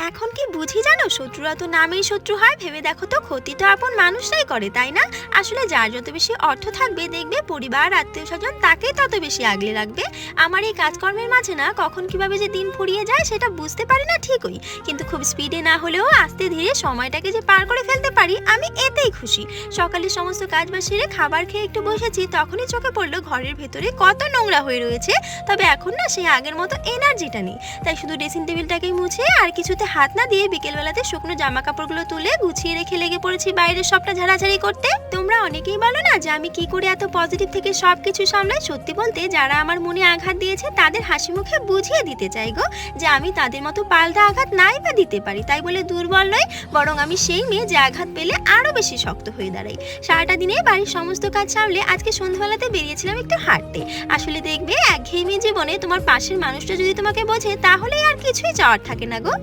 এখন কি বুঝি জানো, শত্রুরা তো নামেই শত্রু হয়। ভেবে দেখো তো, ক্ষতি তো আপন মানুষরাই করে, তাই না? আসলে যার যত বেশি অর্থ থাকবে, দেখবে পরিবার আত্মীয় স্বজন তাকেই তত বেশি আগলে রাখবে। আমার এই কাজকর্মের মাঝে না কখন কিভাবে যে দিন ফুরিয়ে যায় সেটা বুঝতে পারি না ঠিকই, কিন্তু খুব স্পিডে না হলেও আস্তে ধীরে সময়টাকে যে পার করে ফেলতে পারি আমি এতেই খুশি। সকালে সমস্ত কাজ বাজ সেরে খাবার খেয়ে একটু বসেছি, তখনই চোখে পড়লো ঘরের ভেতরে কত নোংরা হয়ে রয়েছে। তবে এখন না সেই আগের মতো এনার্জিটা নেই, তাই শুধু ড্রেসিং টেবিলটাকেই মুছে আর কিছুতে হাত না দিয়ে বিকেলবেলাতে শুকনো জামা কাপড়গুলো তুলে গুছিয়ে রেখে লেগে পড়েছি বাইরের সবটা ঝাড়াঝাড়ি করতে। তোমরা অনেকেই বলো না যে আমি কি করে এত পজিটিভ থেকে সবকিছু সামলাই। সত্যি বলতে যারা আমার মনে আঘাত দিয়েছে তাদের হাসি মুখে বুঝিয়ে দিতে চাই গো, যে আমি তাদের মতো পাল্টা আঘাত নাই বা দিতে পারি, তাই বলে দুর্বল নয়, বরং আমি সেই মেয়ে যে আঘাত পেলে আরো বেশি শক্ত হয়ে দাঁড়াই। সারাটা দিনে বাড়ির সমস্ত কাজ সামলে আজকে সন্ধ্যাবেলাতে বেরিয়েছিলাম একটু হাঁটতে। আসলে দেখবে একঘেয়েমি জীবনে তোমার পাশের মানুষটা যদি তোমাকে বোঝে তাহলেই আর কিছুই চাওয়ার থাকে না গো।